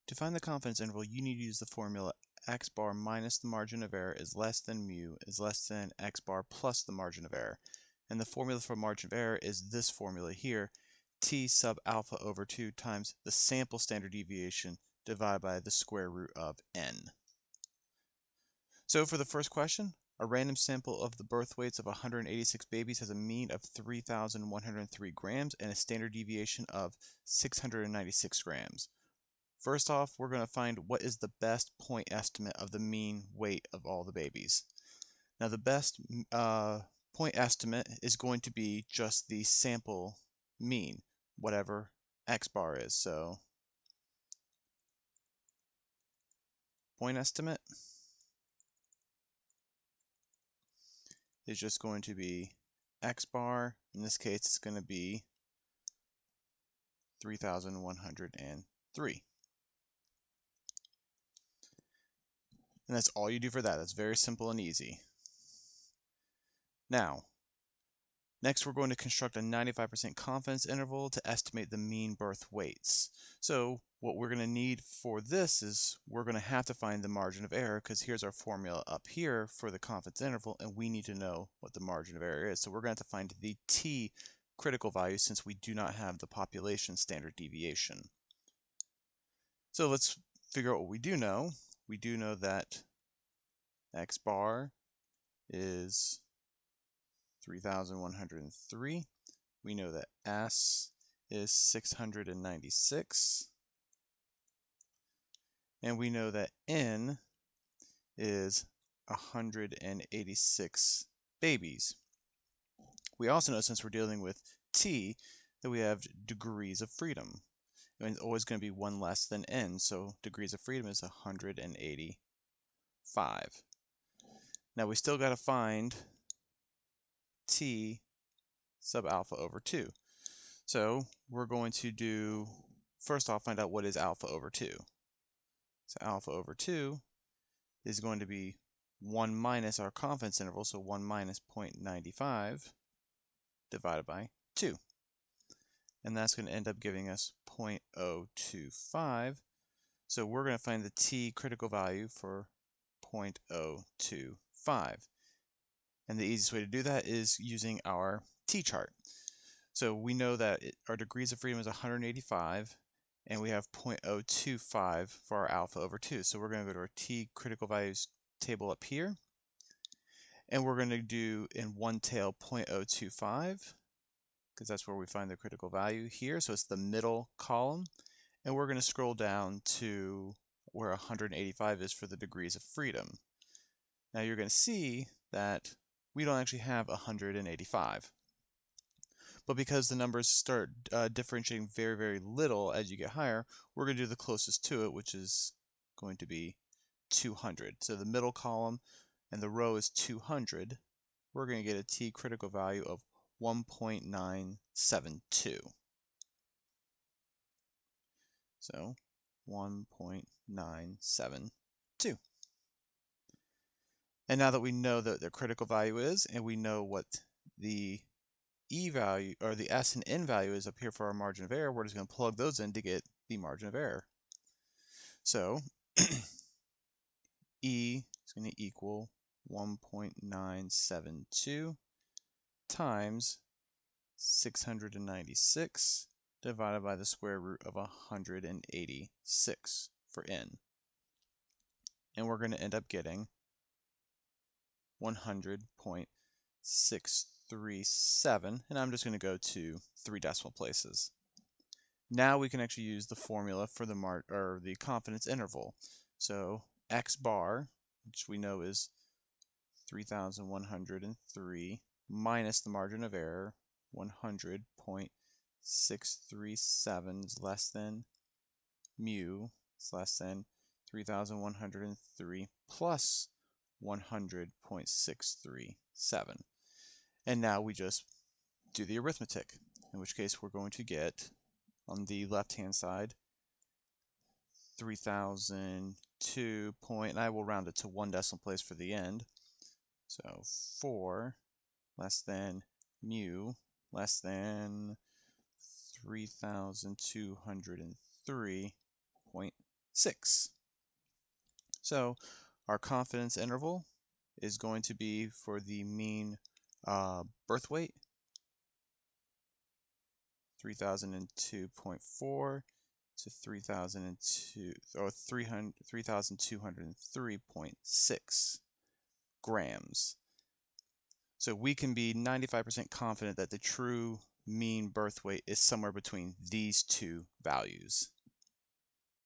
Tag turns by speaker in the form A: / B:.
A: To find the confidence interval, you need to use the formula x bar minus the margin of error is less than mu is less than x bar plus the margin of error. And the formula for margin of error is this formula here, t sub alpha over 2 times the sample standard deviation divided by the square root of n. So for the first question, a random sample of the birth weights of 186 babies has a mean of 3,103 grams and a standard deviation of 696 grams. First off, we're going to find what is the best point estimate of the mean weight of all the babies. Now the best point estimate is going to be just the sample mean, whatever x bar is. So point estimate is just going to be x bar. In this case, it's going to be 3,103. And that's all you do for that. That's very simple and easy. Now, next we're going to construct a 95% confidence interval to estimate the mean birth weights. So what we're going to need for this is we're going to have to find the margin of error, because here's our formula up here for the confidence interval, and we need to know what the margin of error is. So we're going to have to find the t critical value since we do not have the population standard deviation. So let's figure out what we do know. We do know that x bar is 3,103. We know that S is 696. And we know that N is 186 babies. We also know, since we're dealing with T, that we have degrees of freedom. And it's always going to be one less than N, so degrees of freedom is 185. Now we still got to find t sub alpha over 2. So we're going to do, first off, find out what is alpha over 2. So alpha over 2 is going to be 1 minus our confidence interval, so 1 minus 0.95 divided by 2. And that's going to end up giving us 0.025. So we're going to find the t critical value for 0.025. And the easiest way to do that is using our t-chart. So we know that our degrees of freedom is 185, and we have 0.025 for our alpha over 2. So we're going to go to our t critical values table up here, and we're going to do in one tail 0.025, because that's where we find the critical value here. So it's the middle column, and we're going to scroll down to where 185 is for the degrees of freedom. Now you're going to see that we don't actually have 185. But because the numbers start differentiating very, very little as you get higher, we're going to do the closest to it, which is going to be 200. So the middle column and the row is 200. We're going to get a t critical value of 1.972. So 1.972. And now that we know what the critical value is, and we know what the E value, or the S and N value, is up here for our margin of error, we're just going to plug those in to get the margin of error. So E is going to equal 1.972 times 696 divided by the square root of 186 for N. And we're going to end up getting 100.637, and I'm just going to go to 3 decimal places. Now we can actually use the formula for the confidence interval. So x bar, which we know is 3,103, minus the margin of error, 100.637 is less than mu, is less than 3,103 plus 100.637. And now we just do the arithmetic, in which case we're going to get, on the left-hand side, 3,002 point, and I will round it to 1 decimal place for the end. So 4 less than mu less than 3,203.7. 6. So our confidence interval is going to be for the mean birth weight, 3002.4 to 3,203.6 grams. So we can be 95% confident that the true mean birth weight is somewhere between these two values.